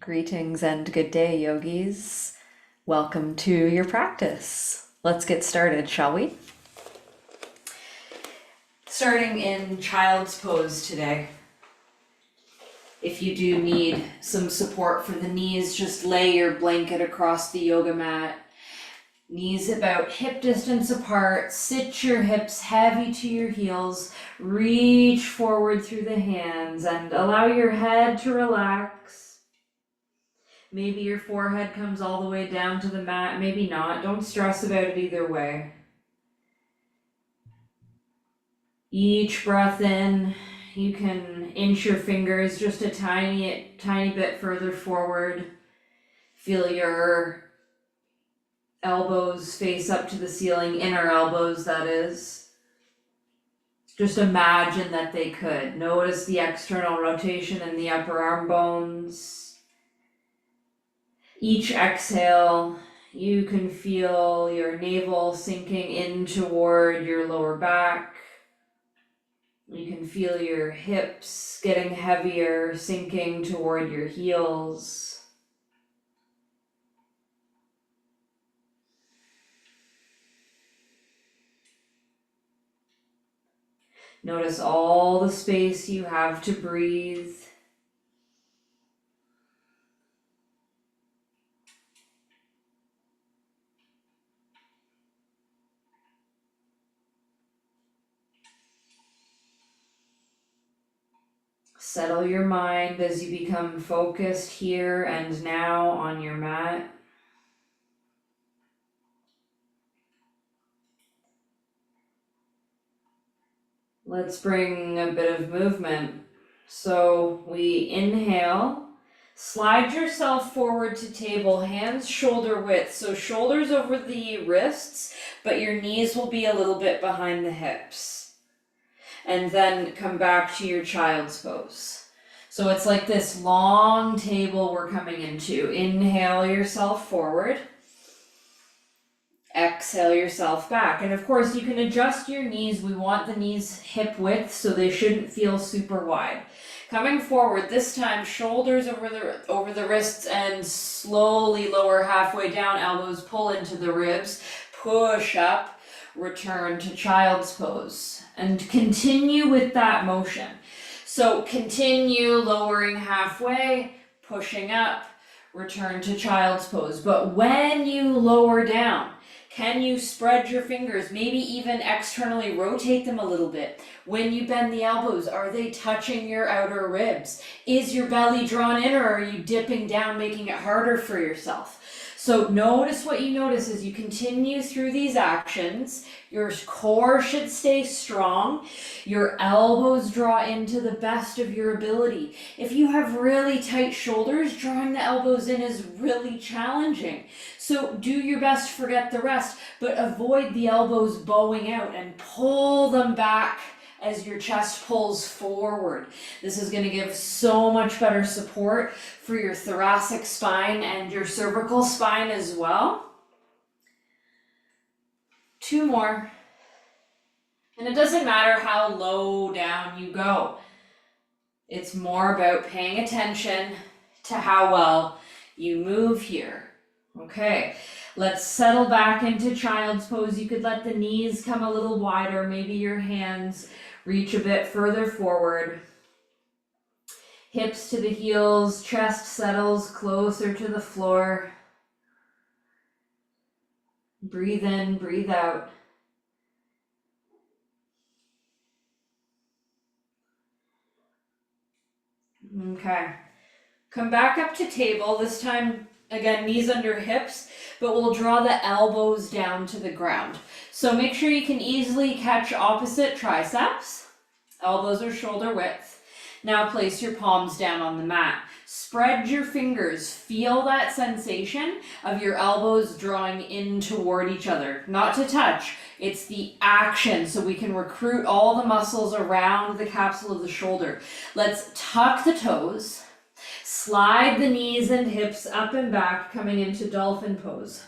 Greetings and good day, yogis. Welcome to your practice. Let's get started, shall we? Starting in child's pose today. If you do need some support for the knees, just lay your blanket across the yoga mat. Knees about hip distance apart. Sit your hips heavy to your heels. Reach forward through the hands and allow your head to relax. Maybe your forehead comes all the way down to the mat, maybe not. Don't stress about it either way. Each breath in, you can inch your fingers just a tiny bit further forward. Feel your elbows face up to the ceiling, inner elbows that is. Just imagine that they could. Notice the external rotation in the upper arm bones. Each exhale, you can feel your navel sinking in toward your lower back. You can feel your hips getting heavier, sinking toward your heels. Notice all the space you have to breathe. Settle your mind as you become focused here and now on your mat. Let's bring a bit of movement. So we inhale, slide yourself forward to table, hands shoulder width. So shoulders over the wrists, but your knees will be a little bit behind the hips. And then come back to your child's pose. So it's like this long table we're coming into. Inhale yourself forward. Exhale yourself back. And of course you can adjust your knees. We want the knees hip width so they shouldn't feel super wide. Coming forward, this time shoulders over the wrists and slowly lower halfway down, elbows pull into the ribs, push up, return to child's pose. And continue with that motion. So continue lowering halfway, pushing up, return to child's pose. But when you lower down, can you spread your fingers, maybe even externally rotate them a little bit? When you bend the elbows, are they touching your outer ribs? Is your belly drawn in, or are you dipping down, making it harder for yourself? So notice what you notice as you continue through these actions. Your core should stay strong. Your elbows draw into the best of your ability. If you have really tight shoulders, drawing the elbows in is really challenging. So do your best, forget the rest, but avoid the elbows bowing out and pull them back as your chest pulls forward. This is going to give so much better support for your thoracic spine and your cervical spine as well. 2 more. And it doesn't matter how low down you go. It's more about paying attention to how well you move here. Okay, let's settle back into child's pose. You could let the knees come a little wider, maybe your hands reach a bit further forward. Hips to the heels, chest settles closer to the floor. Breathe in, breathe out. Okay, come back up to table. This time, again, knees under hips, but we'll draw the elbows down to the ground. So make sure you can easily catch opposite triceps. Elbows are shoulder width. Now place your palms down on the mat. Spread your fingers. Feel that sensation of your elbows drawing in toward each other. Not to touch, it's the action, so we can recruit all the muscles around the capsule of the shoulder. Let's tuck the toes. Slide the knees and hips up and back, coming into dolphin pose.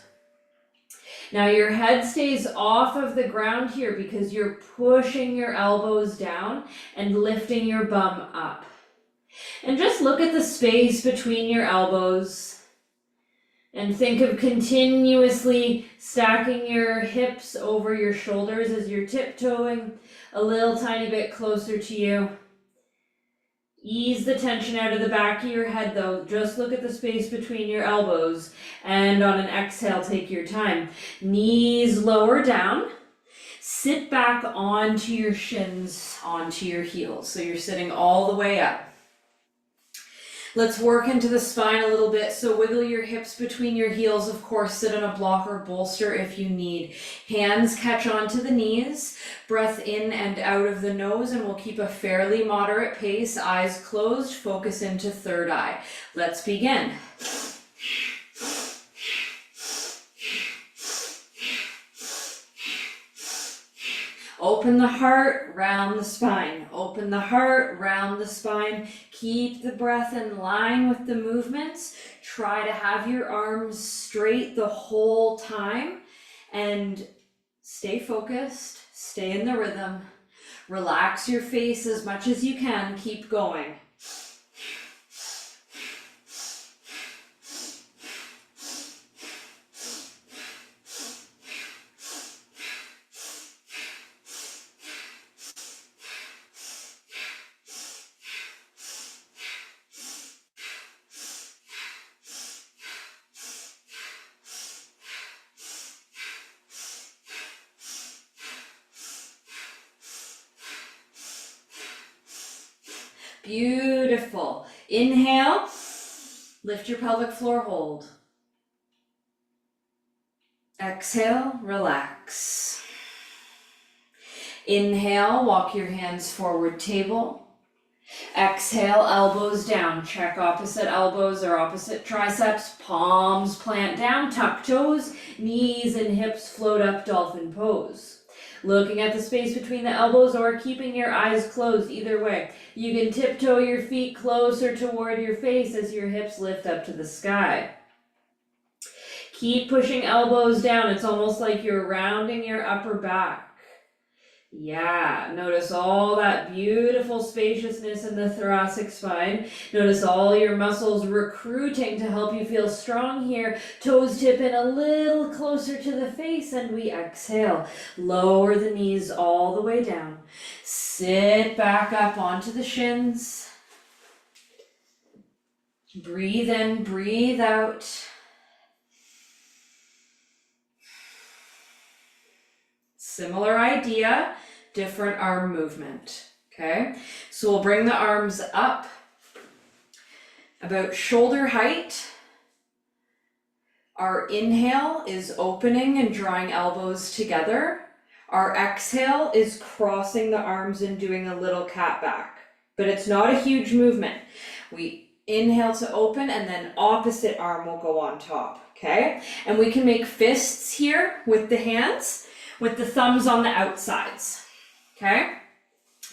Now your head stays off of the ground here because you're pushing your elbows down and lifting your bum up. And just look at the space between your elbows and think of continuously stacking your hips over your shoulders as you're tiptoeing a little tiny bit closer to you. Ease the tension out of the back of your head though. Just look at the space between your elbows, and on an exhale, take your time. Knees lower down. Sit back onto your shins, onto your heels. So you're sitting all the way up. Let's work into the spine a little bit. So wiggle your hips between your heels. Of course, sit on a block or bolster if you need. Hands catch onto the knees. Breath in and out of the nose, and we'll keep a fairly moderate pace. Eyes closed, focus into third eye. Let's begin. Open the heart, round the spine. Open the heart, round the spine. Keep the breath in line with the movements. Try to have your arms straight the whole time. And stay focused, stay in the rhythm. Relax your face as much as you can. Keep going. Beautiful. Inhale, lift your pelvic floor, hold. Exhale, relax. Inhale, walk your hands forward, table. Exhale, elbows down. Check opposite elbows or opposite triceps. Palms plant down, tuck toes. Knees and hips float up, dolphin pose. Looking at the space between the elbows or keeping your eyes closed, either way. You can tiptoe your feet closer toward your face as your hips lift up to the sky. Keep pushing elbows down. It's almost like you're rounding your upper back. Yeah, notice all that beautiful spaciousness in the thoracic spine. Notice all your muscles recruiting to help you feel strong here. Toes tip in a little closer to the face, and we exhale. Lower the knees all the way down. Sit back up onto the shins. Breathe in, breathe out. Similar idea, different arm movement, okay? So we'll bring the arms up about shoulder height. Our inhale is opening and drawing elbows together. Our exhale is crossing the arms and doing a little cat back, but it's not a huge movement. We inhale to open, and then opposite arm will go on top, okay? And we can make fists here with the hands, with the thumbs on the outsides, okay?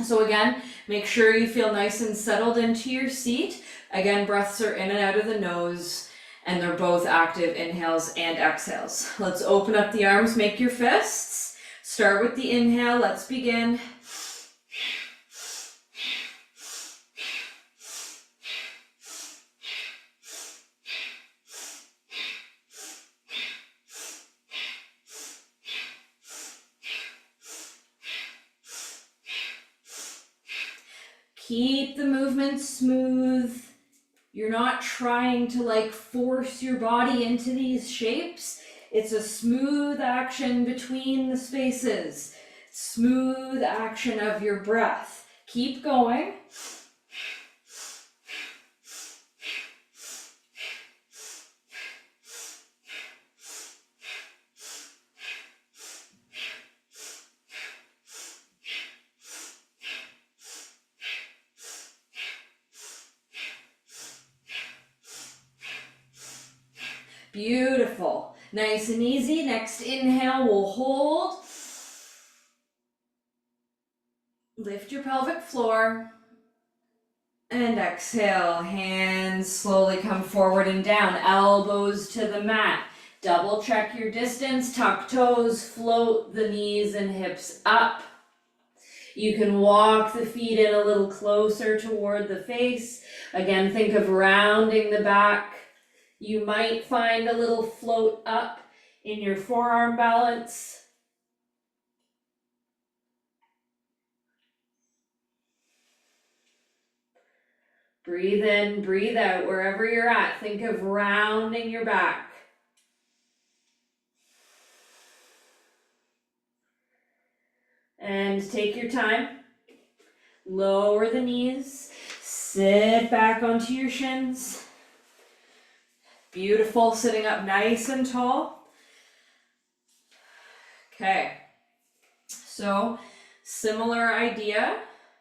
So again, make sure you feel nice and settled into your seat. Again, breaths are in and out of the nose, and they're both active inhales and exhales. Let's open up the arms, make your fists. Start with the inhale, let's begin. Keep the movement smooth. You're not trying to force your body into these shapes. It's a smooth action between the spaces. Smooth action of your breath. Keep going. Beautiful. Nice and easy. Next inhale, we'll hold. Lift your pelvic floor. And exhale, hands slowly come forward and down. Elbows to the mat. Double check your distance. Tuck toes, float the knees and hips up. You can walk the feet in a little closer toward the face. Again, think of rounding the back. You might find a little float up in your forearm balance. Breathe in, breathe out, wherever you're at. Think of rounding your back. And take your time. Lower the knees. Sit back onto your shins. Beautiful, sitting up nice and tall. Okay, so similar idea,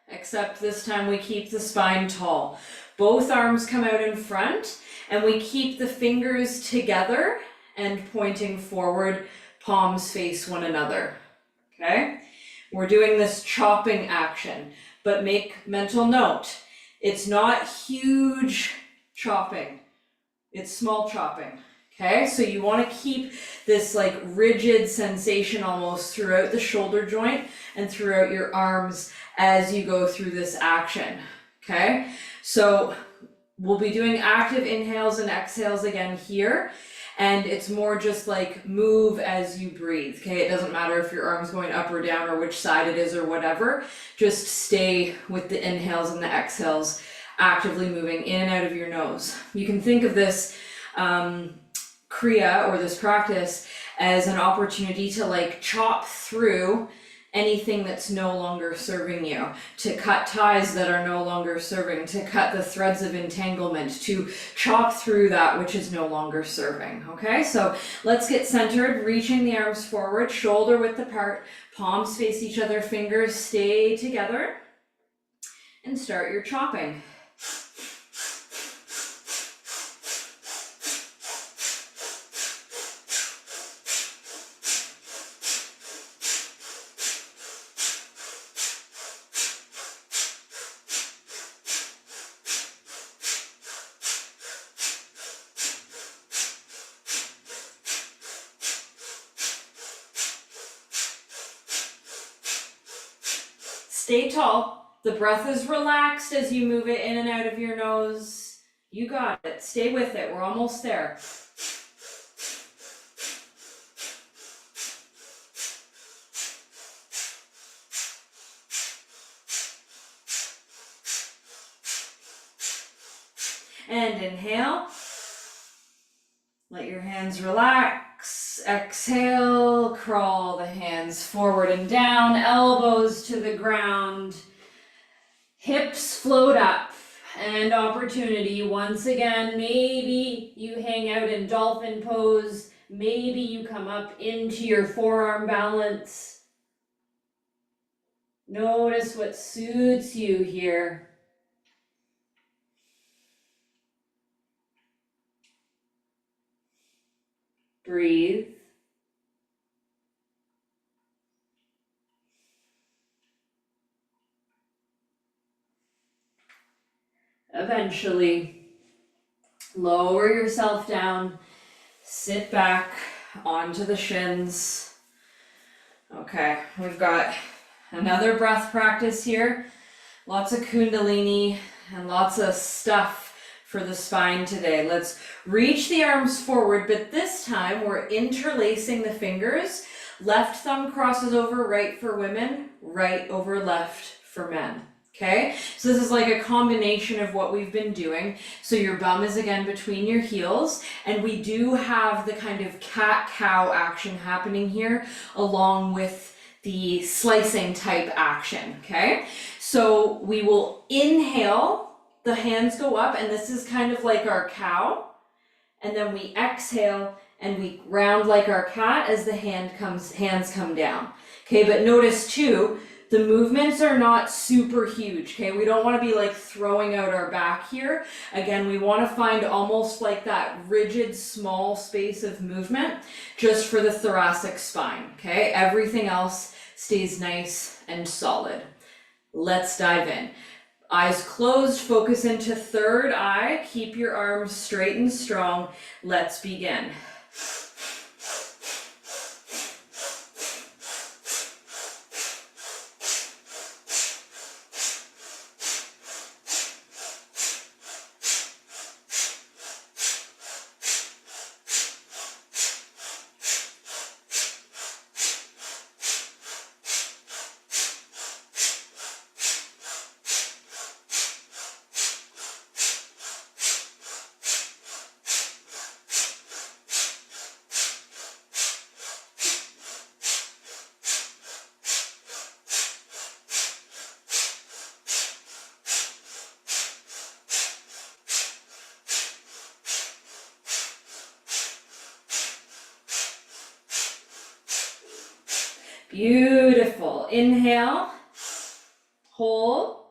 except this time we keep the spine tall. Both arms come out in front, and we keep the fingers together and pointing forward, palms face one another, okay? We're doing this chopping action, but make mental note, it's not huge chopping, it's small chopping, okay? So you want to keep this like rigid sensation almost throughout the shoulder joint and throughout your arms as you go through this action, okay? So we'll be doing active inhales and exhales again here. And it's more just like move as you breathe, okay? It doesn't matter if your arm's going up or down or which side it is or whatever. Just stay with the inhales and the exhales, actively moving in and out of your nose. You can think of this Kriya or this practice as an opportunity to like chop through anything that's no longer serving you, to cut ties that are no longer serving, to cut the threads of entanglement, to chop through that which is no longer serving, okay? So let's get centered, reaching the arms forward, shoulder width apart, palms face each other, fingers stay together, and start your chopping. Stay tall. The breath is relaxed as you move it in and out of your nose. You got it. Stay with it. We're almost there. And inhale. Let your hands relax. Exhale, crawl the hands forward and down, elbows to the ground, hips float up, and opportunity once again. Maybe you hang out in dolphin pose, maybe you come up into your forearm balance. Notice what suits you here. Breathe. Eventually, lower yourself down, sit back onto the shins. Okay, we've got another breath practice here. Lots of Kundalini and lots of stuff for the spine today. Let's reach the arms forward, but this time we're interlacing the fingers. Left thumb crosses over right for women, right over left for men. Okay, so this is like a combination of what we've been doing. So your bum is again between your heels, and we do have the kind of cat-cow action happening here along with the slicing type action, okay? So we will inhale, the hands go up, and this is kind of like our cow, and then we exhale and we round like our cat as the hands come down. Okay, but notice too, the movements are not super huge, okay? We don't want to be like throwing out our back here. Again, we want to find almost like that rigid small space of movement just for the thoracic spine, okay? Everything else stays nice and solid. Let's dive in. Eyes closed, focus into third eye. Keep your arms straight and strong. Let's begin. Beautiful. Inhale, hold.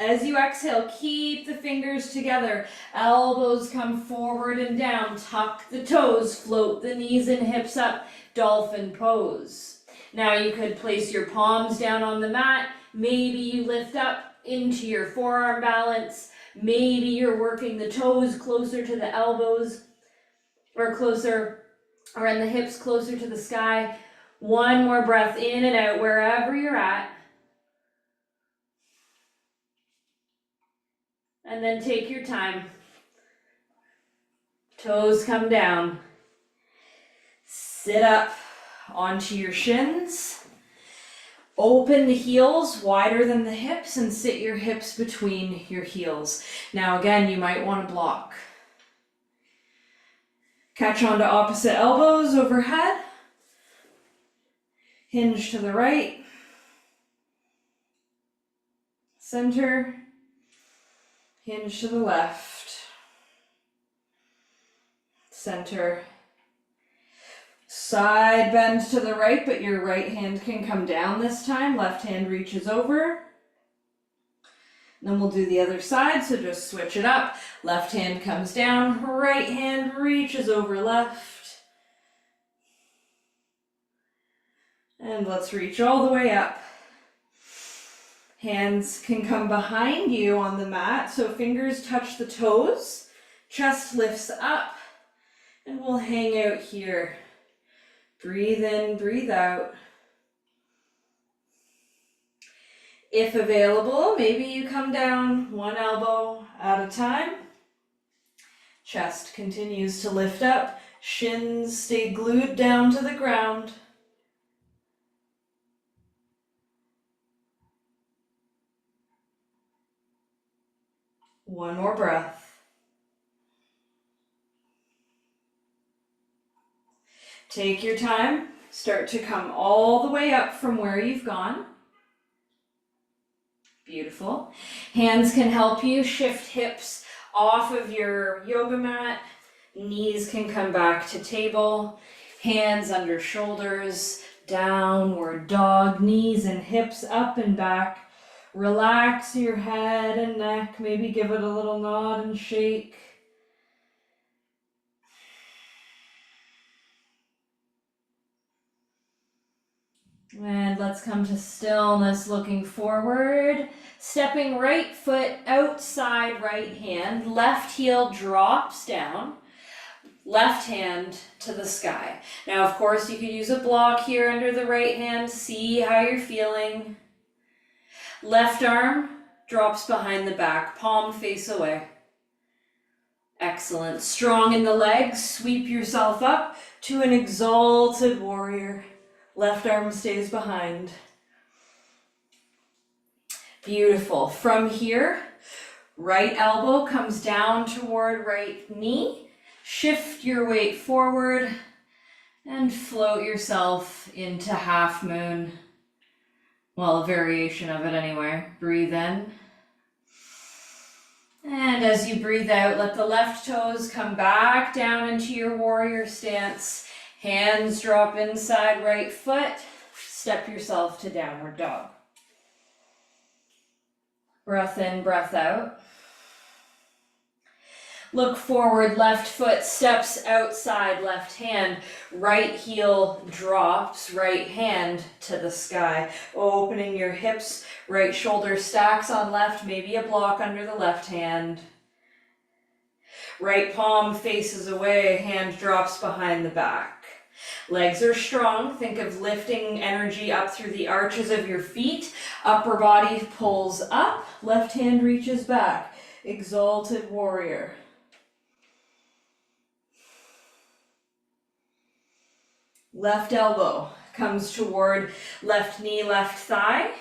As you exhale, keep the fingers together. Elbows come forward and down. Tuck the toes, float the knees and hips up. Dolphin pose. Now you could place your palms down on the mat. Maybe you lift up into your forearm balance. Maybe you're working the toes closer to the elbows or closer, or in the hips closer to the sky. One more breath in and out wherever you're at. And then take your time. Toes come down. Sit up onto your shins. Open the heels wider than the hips and sit your hips between your heels. Now again, you might want to block. Catch onto opposite elbows overhead. Hinge to the right. Center. Hinge to the left. Center. Side bend to the right, but your right hand can come down this time. Left hand reaches over. Then we'll do the other side, so just switch it up. Left hand comes down, right hand reaches over left. And let's reach all the way up. Hands can come behind you on the mat, so fingers touch the toes. Chest lifts up, and we'll hang out here. Breathe in, breathe out. If available, maybe you come down one elbow at a time. Chest continues to lift up. Shins stay glued down to the ground. One more breath. Take your time. Start to come all the way up from where you've gone. Beautiful. Hands can help you shift hips off of your yoga mat. Knees can come back to table. Hands under shoulders, downward dog, knees and hips up and back. Relax your head and neck. Maybe give it a little nod and shake. And let's come to stillness, looking forward. Stepping right foot outside right hand. Left heel drops down. Left hand to the sky. Now, of course, you could use a block here under the right hand. See how you're feeling. Left arm drops behind the back. Palm face away. Excellent. Strong in the legs. Sweep yourself up to an exalted warrior. Left arm stays behind. Beautiful. From here, right elbow comes down toward right knee. Shift your weight forward and float yourself into half moon. Well, a variation of it anyway. Breathe in. And as you breathe out, let the left toes come back down into your warrior stance. Hands drop inside right foot. Step yourself to downward dog. Breath in, breath out. Look forward, left foot steps outside left hand. Right heel drops, right hand to the sky. Opening your hips, right shoulder stacks on left, maybe a block under the left hand. Right palm faces away, hand drops behind the back. Legs are strong. Think of lifting energy up through the arches of your feet. Upper body pulls up. Left hand reaches back. Exalted warrior. Left elbow comes toward left knee, left thigh.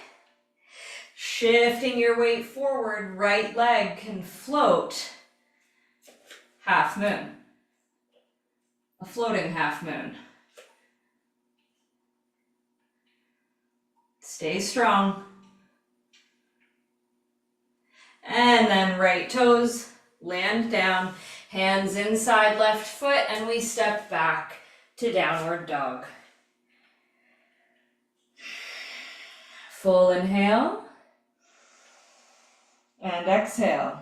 Shifting your weight forward, right leg can float. Half moon. A floating half moon. Stay strong. And then right toes land down, hands inside left foot, and we step back to downward dog. Full inhale. And exhale.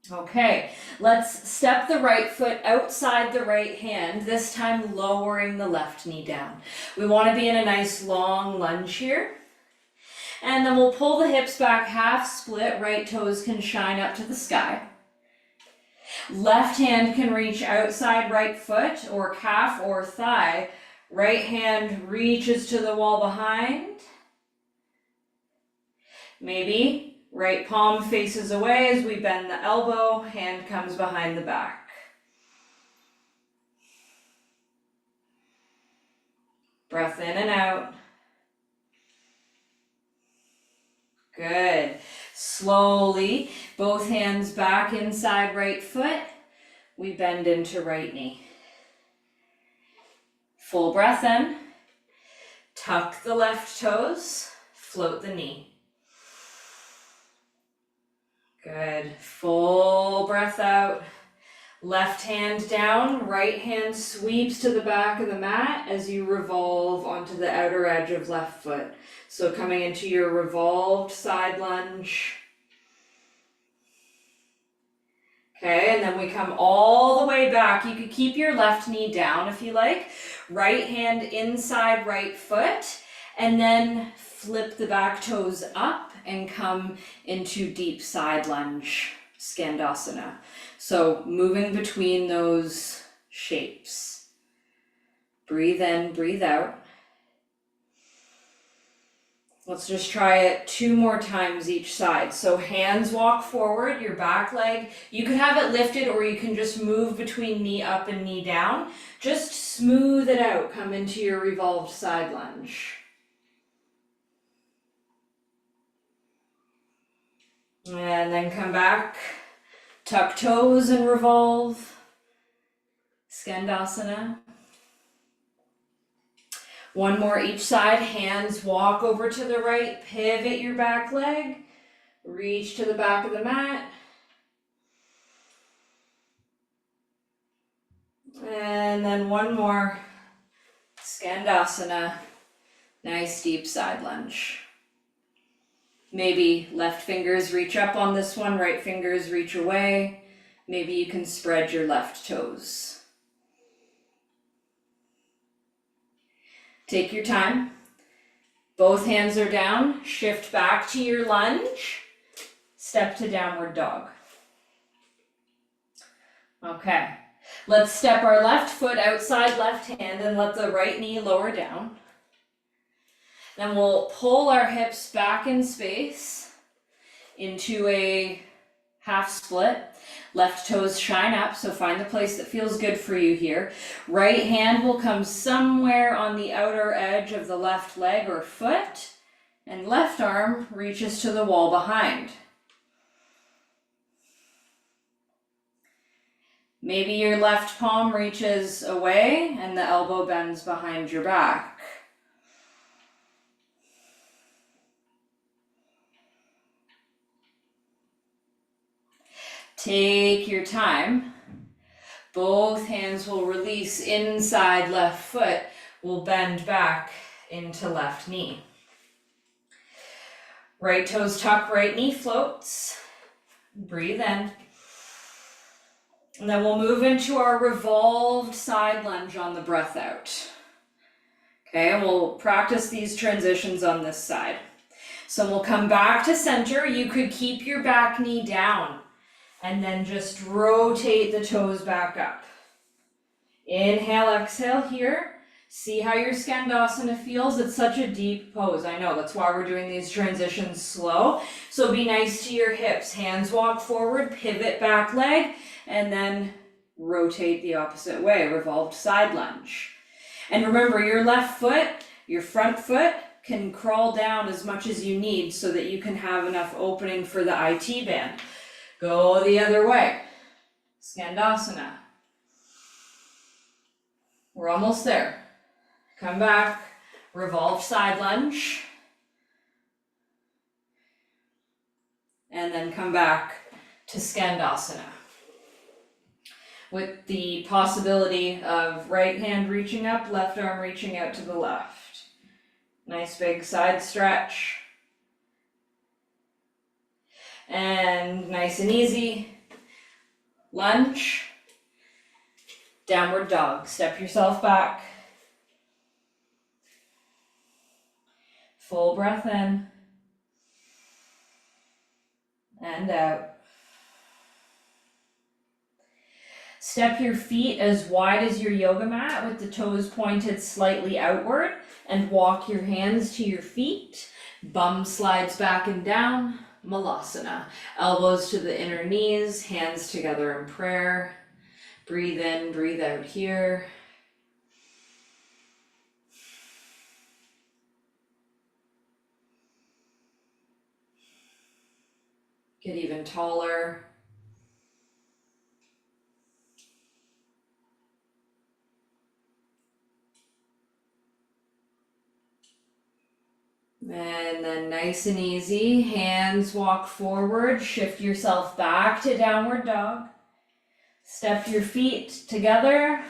Okay, let's step the right foot outside the right hand, this time lowering the left knee down. We want to be in a nice long lunge here. And then we'll pull the hips back, half split, right toes can shine up to the sky. Left hand can reach outside right foot or calf or thigh. Right hand reaches to the wall behind. Maybe right palm faces away as we bend the elbow, hand comes behind the back. Breath in and out. Good. Slowly, both hands back inside right foot. We bend into right knee. Full breath in. Tuck the left toes, float the knee. Good. Full breath out. Left hand down, right hand sweeps to the back of the mat as you revolve onto the outer edge of left foot. So coming into your revolved side lunge. Okay, and then we come all the way back. You could keep your left knee down if you like. Right hand inside right foot, and then flip the back toes up and come into deep side lunge, Skandasana. So moving between those shapes. Breathe in, breathe out. Let's just try it 2 more times each side. So hands walk forward, your back leg. You can have it lifted or you can just move between knee up and knee down. Just smooth it out. Come into your revolved side lunge. And then come back, tuck toes and revolve, Skandasana. 1 more each side, hands walk over to the right, pivot your back leg, reach to the back of the mat. And then 1 more, Skandasana, nice deep side lunge. Maybe left fingers reach up on this one, right fingers reach away. Maybe you can spread your left toes. Take your time. Both hands are down. Shift back to your lunge. Step to downward dog. Okay. Let's step our left foot outside left hand and let the right knee lower down. Then we'll pull our hips back in space into a half split. Left toes shine up, so find the place that feels good for you here. Right hand will come somewhere on the outer edge of the left leg or foot, and left arm reaches to the wall behind. Maybe your left palm reaches away and the elbow bends behind your back. Take your time. Both hands will release inside left foot. We'll bend back into left knee. Right toes tuck, right knee floats. Breathe in. And then we'll move into our revolved side lunge on the breath out. Okay, and we'll practice these transitions on this side. So we'll come back to center. You could keep your back knee down and then just rotate the toes back up. Inhale, exhale here. See how your Skandasana feels. It's such a deep pose. I know, that's why we're doing these transitions slow. So be nice to your hips. Hands walk forward, pivot back leg, and then rotate the opposite way, revolved side lunge. And remember, your left foot, your front foot, can crawl down as much as you need so that you can have enough opening for the IT band. Go the other way. Skandasana. We're almost there. Come back, revolve side lunge. And then come back to Skandasana. With the possibility of right hand reaching up, left arm reaching out to the left. Nice big side stretch. And nice and easy. Lunge. Downward dog. Step yourself back. Full breath in. And out. Step your feet as wide as your yoga mat with the toes pointed slightly outward and walk your hands to your feet. Bum slides back and down. Malasana. Elbows to the inner knees, hands together in prayer. Breathe in, breathe out here. Get even taller. And then nice and easy, hands walk forward, shift yourself back to downward dog. Step your feet together.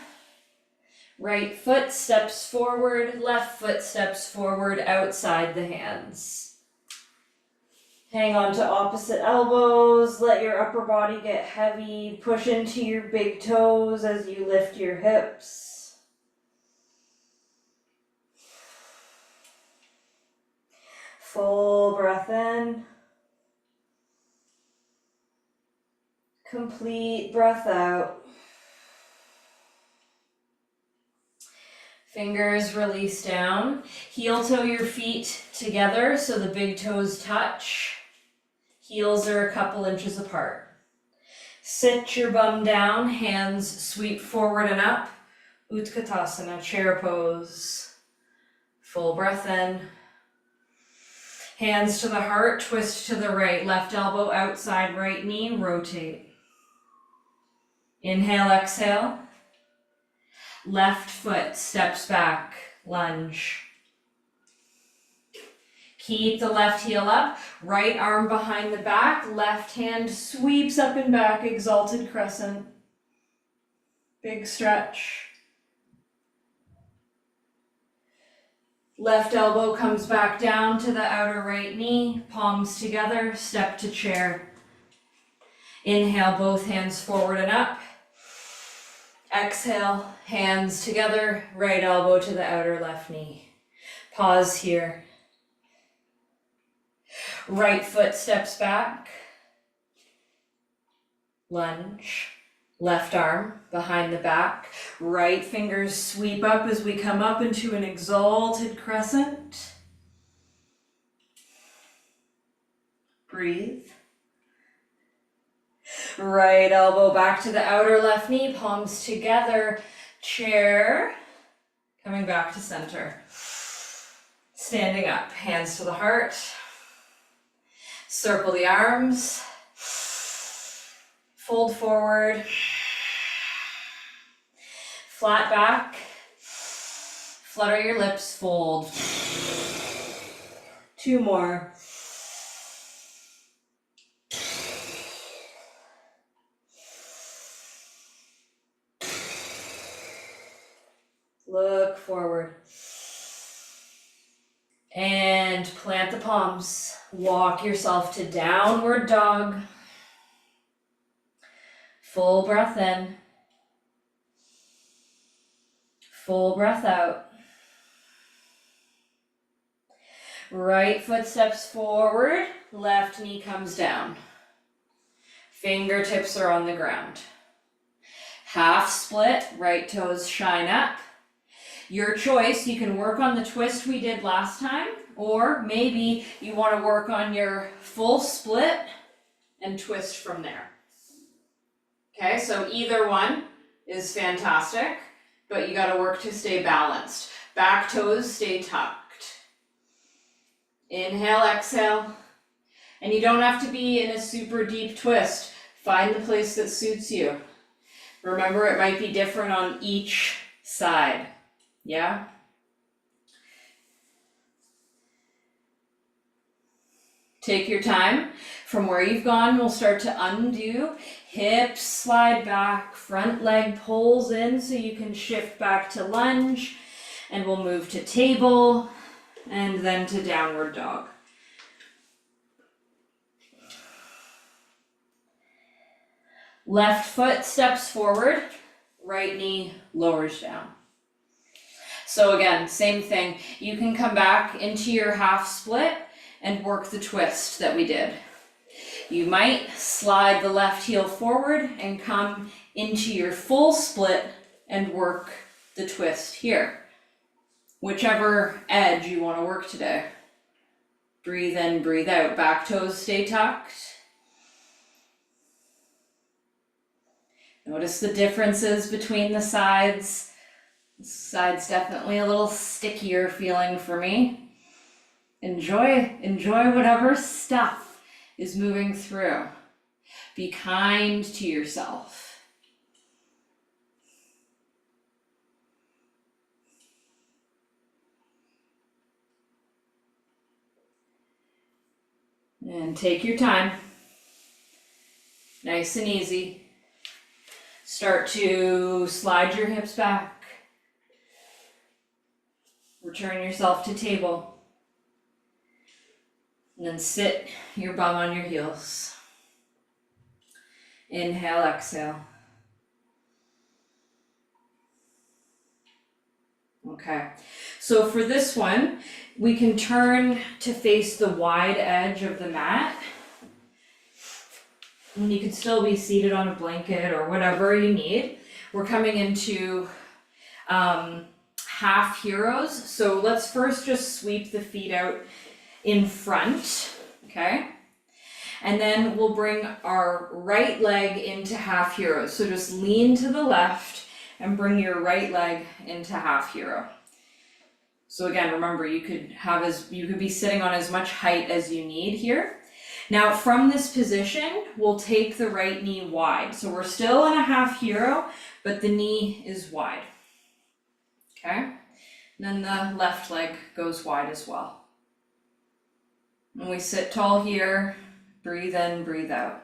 Right foot steps forward, left foot steps forward outside the hands. Hang on to opposite elbows, let your upper body get heavy, push into your big toes as you lift your hips. Full breath in. Complete breath out. Fingers release down. Heel toe your feet together so the big toes touch. Heels are a couple inches apart. Sit your bum down, hands sweep forward and up. Utkatasana, chair pose. Full breath in. Hands to the heart, twist to the right. Left elbow outside right knee, rotate. Inhale, exhale. Left foot steps back, lunge. Keep the left heel up, right arm behind the back, left hand sweeps up and back, exalted crescent. Big stretch. Left elbow comes back down to the outer right knee, palms together, step to chair. Inhale, both hands forward and up. Exhale, hands together, right elbow to the outer left knee. Pause here. Right foot steps back. Lunge. Left arm behind the back. Right fingers sweep up as we come up into an exalted crescent. Breathe. Right elbow back to the outer left knee, palms together, chair. Coming back to center. Standing up, hands to the heart. Circle the arms. Fold forward. Flat back. Flutter your lips, fold. 2 more. Look forward. And plant the palms. Walk yourself to downward dog. Full breath in. Full breath out. Right foot steps forward, left knee comes down. Fingertips are on the ground. Half split, right toes shine up. Your choice, you can work on the twist we did last time, or maybe you want to work on your full split and twist from there. Okay, so either one is fantastic, but you got to work to stay balanced. Back toes stay tucked. Inhale, exhale. And you don't have to be in a super deep twist. Find the place that suits you. Remember, it might be different on each side. Yeah? Take your time. From where you've gone, we'll start to undo. Hips slide back, front leg pulls in so you can shift back to lunge. And we'll move to table. and then to downward dog. Left foot steps forward, right knee lowers down. So again, same thing. You can come back into your half split and work the twist that we did. You might slide the left heel forward and come into your full split and work the twist here. Whichever edge you want to work today. Breathe in, breathe out. Back toes stay tucked. Notice the differences between the sides. This side's definitely a little stickier feeling for me. Enjoy whatever stuff is moving through. Be kind to yourself. And take your time. Nice and easy. Start to slide your hips back. Return yourself to table. And then sit your bum on your heels. Inhale, exhale. Okay, so for this one, we can turn to face the wide edge of the mat. And you can still be seated on a blanket or whatever you need. We're coming into half heroes. So let's first just sweep the feet out in front, okay? And then we'll bring our right leg into half heroes. So just lean to the left and bring your right leg into half hero. So again, remember, you could be sitting on as much height as you need here. Now from this position, we'll take the right knee wide. So we're still in a half hero, but the knee is wide. Okay? And then the left leg goes wide as well. And we sit tall here, breathe in, breathe out.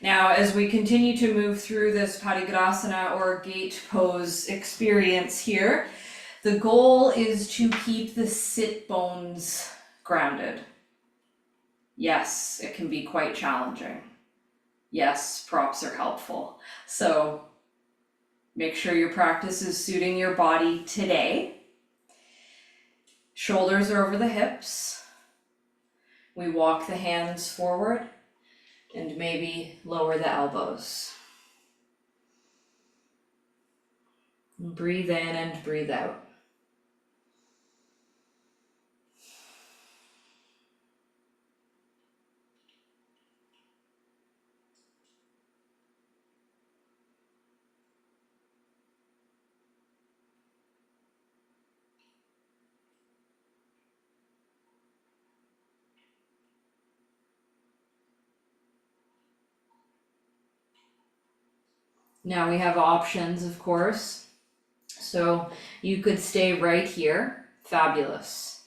Now, as we continue to move through this Parigrasana or gate pose experience here, the goal is to keep the sit bones grounded. Yes, it can be quite challenging. Yes, props are helpful. So make sure your practice is suiting your body today. Shoulders are over the hips. We walk the hands forward and maybe lower the elbows. And breathe in and breathe out. Now we have options, of course. So you could stay right here. Fabulous.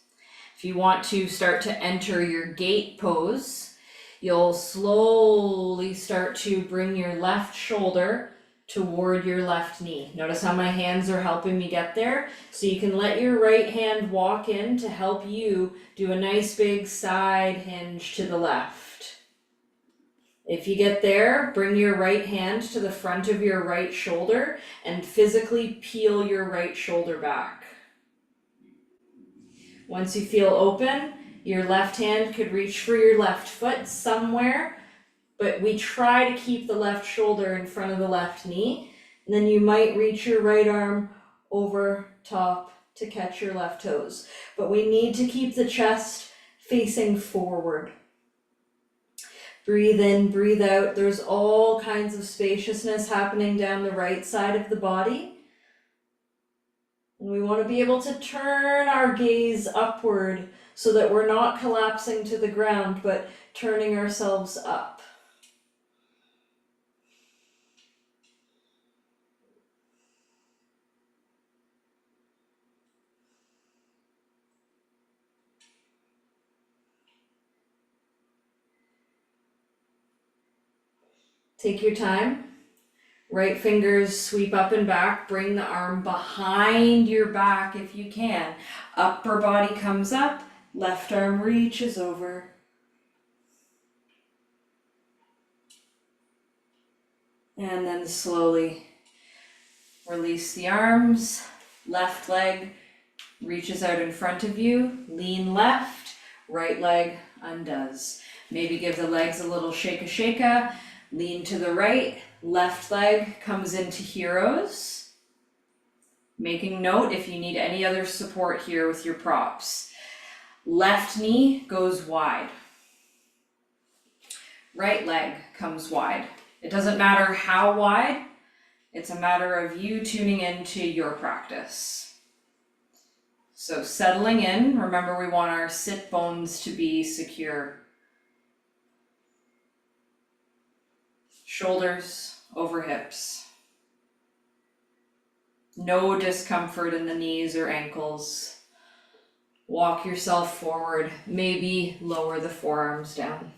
If you want to start to enter your gate pose, you'll slowly start to bring your left shoulder toward your left knee. Notice how my hands are helping me get there. So you can let your right hand walk in to help you do a nice big side hinge to the left. If you get there, bring your right hand to the front of your right shoulder and physically peel your right shoulder back. Once you feel open, your left hand could reach for your left foot somewhere, but we try to keep the left shoulder in front of the left knee. And then you might reach your right arm over top to catch your left toes. But we need to keep the chest facing forward. Breathe in, breathe out. There's all kinds of spaciousness happening down the right side of the body. And we want to be able to turn our gaze upward so that we're not collapsing to the ground, but turning ourselves up. Take your time. Right fingers sweep up and back, bring the arm behind your back if you can. Upper body comes up, left arm reaches over. And then slowly release the arms, left leg reaches out in front of you, lean left, right leg undoes. Maybe give the legs a little shake-a, lean to the right, left leg comes into heroes. Making note if you need any other support here with your props. Left knee goes wide. Right leg comes wide. It doesn't matter how wide, it's a matter of you tuning into your practice. So settling in, remember we want our sit bones to be secure. Shoulders over hips. No discomfort in the knees or ankles. Walk yourself forward, maybe lower the forearms down.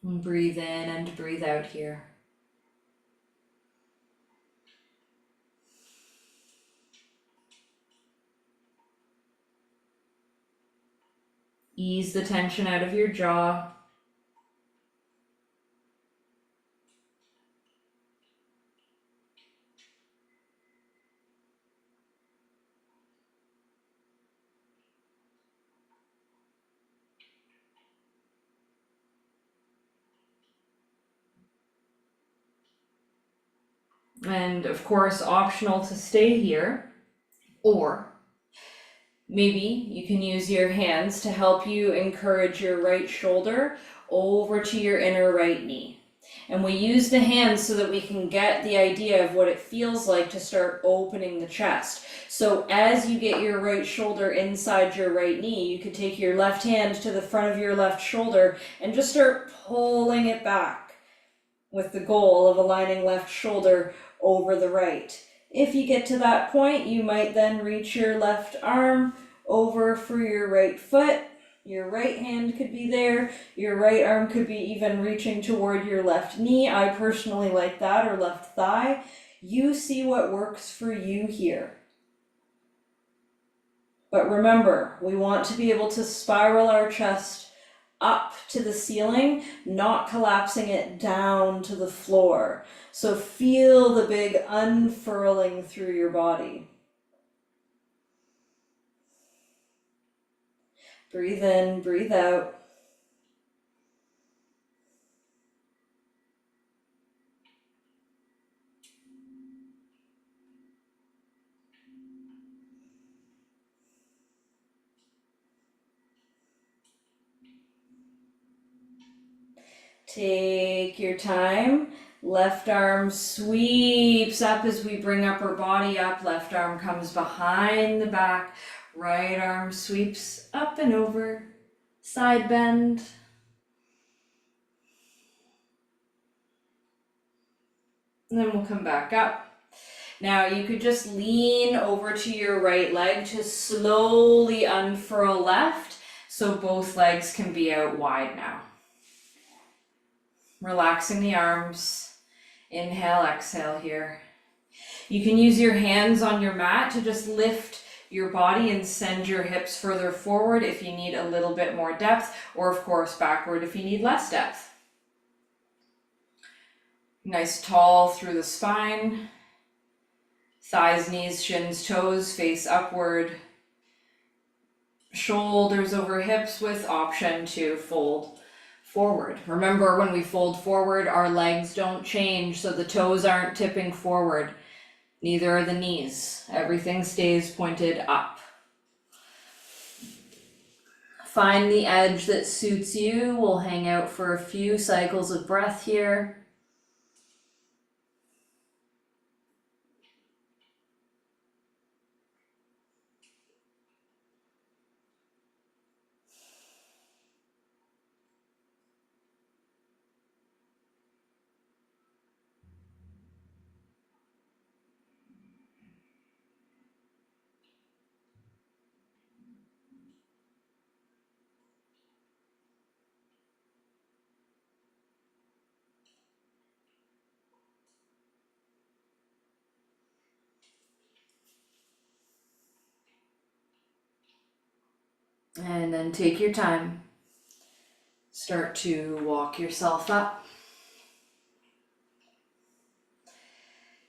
And breathe in and breathe out here. Ease the tension out of your jaw. And of course, optional to stay here, or maybe you can use your hands to help you encourage your right shoulder over to your inner right knee. And we use the hands so that we can get the idea of what it feels like to start opening the chest. So as you get your right shoulder inside your right knee, you could take your left hand to the front of your left shoulder and just start pulling it back with the goal of aligning left shoulder over the right. If you get to that point, you might then reach your left arm over for your right foot. Your right hand could be there. Your right arm could be even reaching toward your left knee. I personally like that, or left thigh. You see what works for you here. But remember, we want to be able to spiral our chest up to the ceiling, not collapsing it down to the floor. So feel the big unfurling through your body. Breathe in, breathe out. Take your time. Left arm sweeps up as we bring upper body up. Left arm comes behind the back. Right arm sweeps up and over. Side bend. And then we'll come back up. Now you could just lean over to your right leg to slowly unfurl left, so both legs can be out wide now. Relaxing the arms. Inhale, exhale here. You can use your hands on your mat to just lift your body and send your hips further forward if you need a little bit more depth, or of course backward if you need less depth. Nice tall through the spine. Thighs, knees, shins, toes face upward. Shoulders over hips with option to fold forward. Remember, when we fold forward, our legs don't change, so the toes aren't tipping forward. Neither are the knees. Everything stays pointed up. Find the edge that suits you. We'll hang out for a few cycles of breath here. And then take your time. Start to walk yourself up.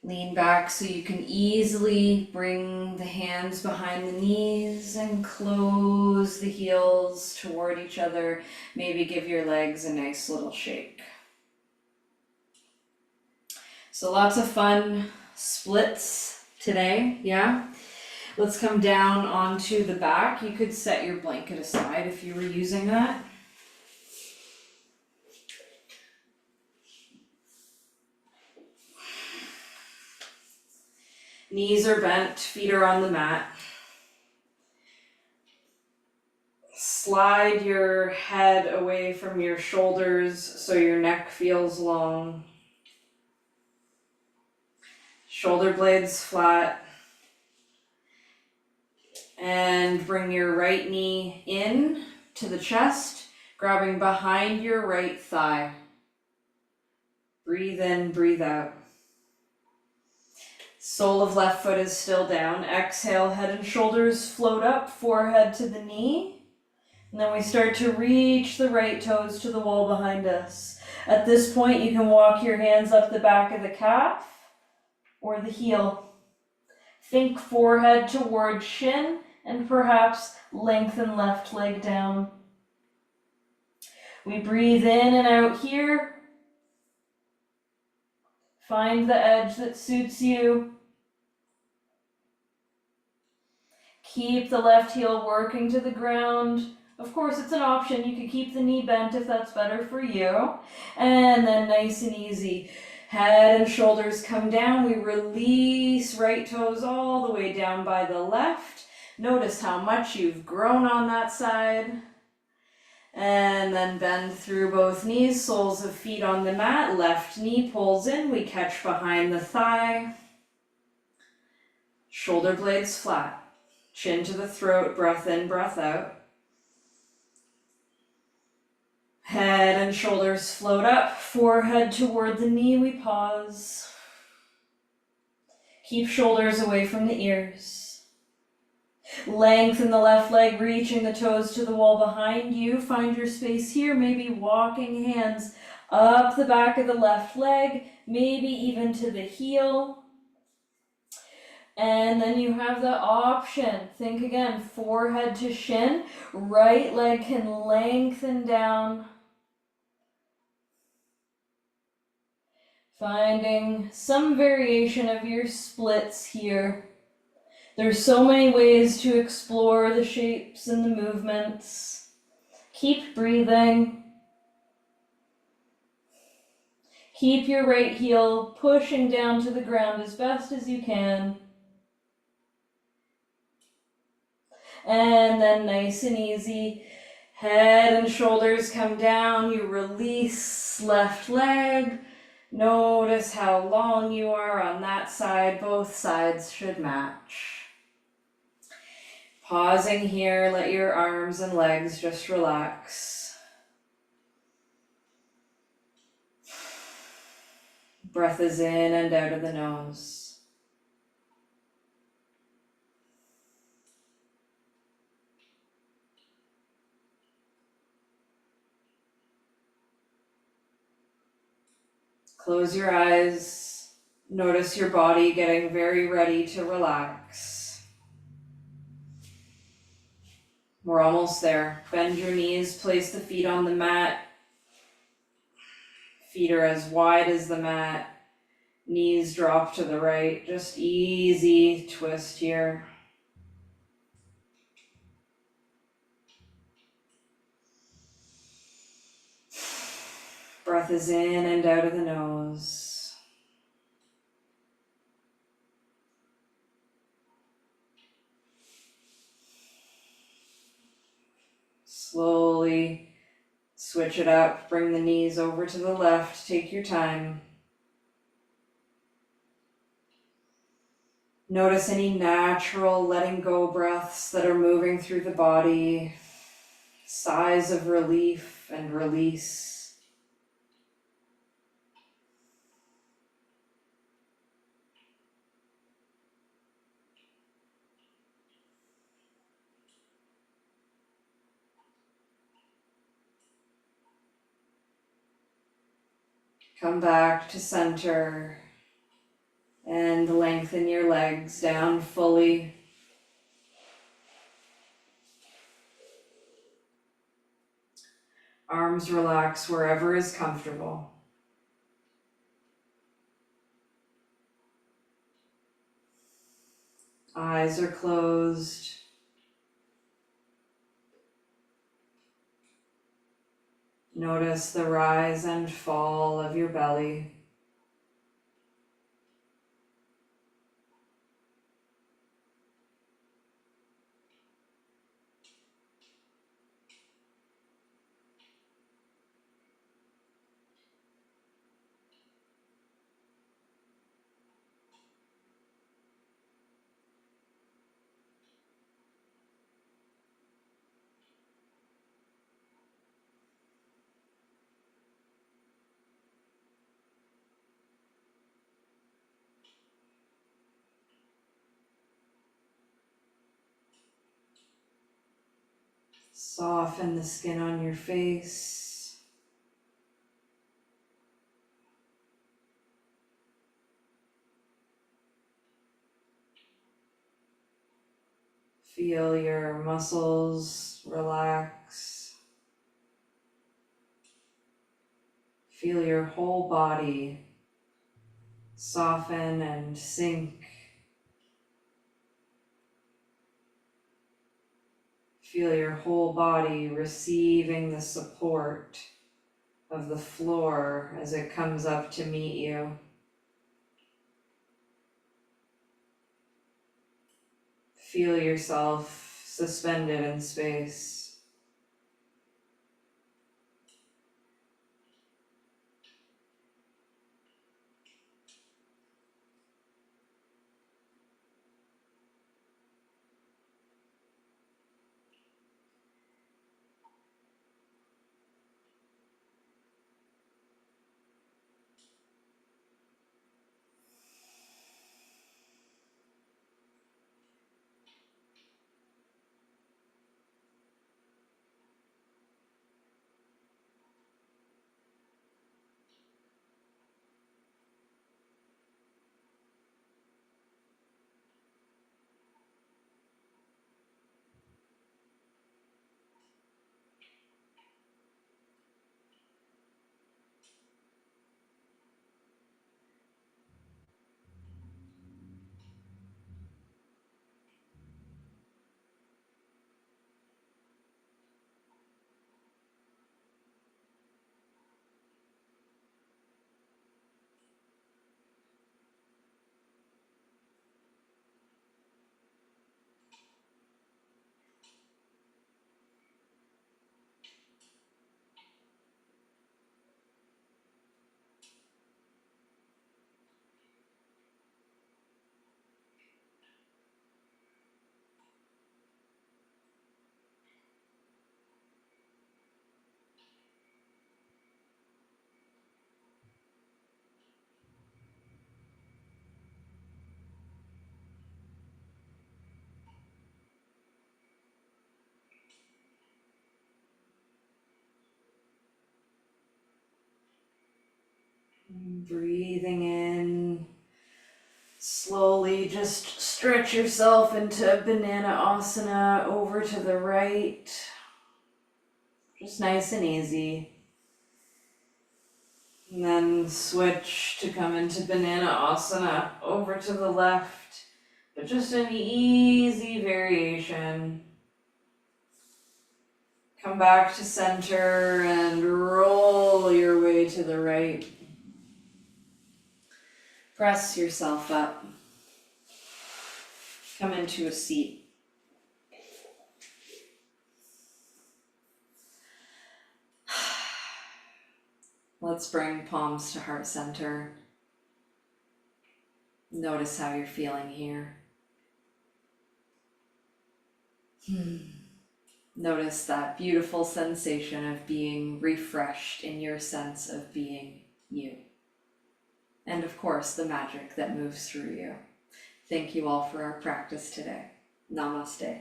Lean back so you can easily bring the hands behind the knees and close the heels toward each other. Maybe give your legs a nice little shake. So lots of fun splits today, yeah? Let's come down onto the back. You could set your blanket aside if you were using that. Knees are bent, feet are on the mat. Slide your head away from your shoulders so your neck feels long. Shoulder blades flat. And bring your right knee in to the chest, grabbing behind your right thigh. Breathe in, breathe out. Sole of left foot is still down. Exhale, head and shoulders float up, forehead to the knee. And then we start to reach the right toes to the wall behind us. At this point, you can walk your hands up the back of the calf or the heel. Think forehead toward shin and perhaps lengthen left leg down. We breathe in and out here. Find the edge that suits you. Keep the left heel working to the ground. Of course, it's an option. You could keep the knee bent if that's better for you. And then nice and easy. Head and shoulders come down. We release right toes all the way down by the left. Notice how much you've grown on that side. And then bend through both knees, soles of feet on the mat. Left knee pulls in. We catch behind the thigh. Shoulder blades flat. Chin to the throat, breath in, breath out. Head and shoulders float up, forehead toward the knee, we pause. Keep shoulders away from the ears. Lengthen the left leg, reaching the toes to the wall behind you. Find your space here, maybe walking hands up the back of the left leg, maybe even to the heel. And then you have the option. Think again, forehead to shin. Right leg can lengthen down. Finding some variation of your splits here. There's so many ways to explore the shapes and the movements. Keep breathing. Keep your right heel pushing down to the ground as best as you can. And then nice and easy, head and shoulders come down. You release left leg. Notice how long you are on that side. Both sides should match. Pausing here, let your arms and legs just relax. Breath is in and out of the nose. Close your eyes. Notice your body getting very ready to relax. We're almost there. Bend your knees, place the feet on the mat. Feet are as wide as the mat. Knees drop to the right. Just easy twist here. Breath is in and out of the nose. Slowly switch it up. Bring the knees over to the left. Take your time. Notice any natural letting go breaths that are moving through the body. Sighs of relief and release. Come back to center and lengthen your legs down fully. Arms relax wherever is comfortable. Eyes are closed. Notice the rise and fall of your belly. Soften the skin on your face. Feel your muscles relax. Feel your whole body soften and sink. Feel your whole body receiving the support of the floor as it comes up to meet you. Feel yourself suspended in space. Breathing in, slowly just stretch yourself into Banana Asana over to the right. Just nice and easy. And then switch to come into Banana Asana over to the left, but just an easy variation. Come back to center and roll your way to the right. Press yourself up. Come into a seat. Let's bring palms to heart center. Notice how you're feeling here. Notice that beautiful sensation of being refreshed in your sense of being you. And of course, the magic that moves through you. Thank you all for our practice today. Namaste.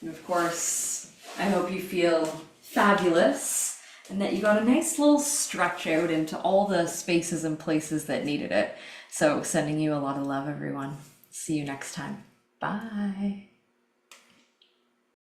And of course, I hope you feel fabulous and that you got a nice little stretch out into all the spaces and places that needed it. So sending you a lot of love, everyone. See you next time. Bye.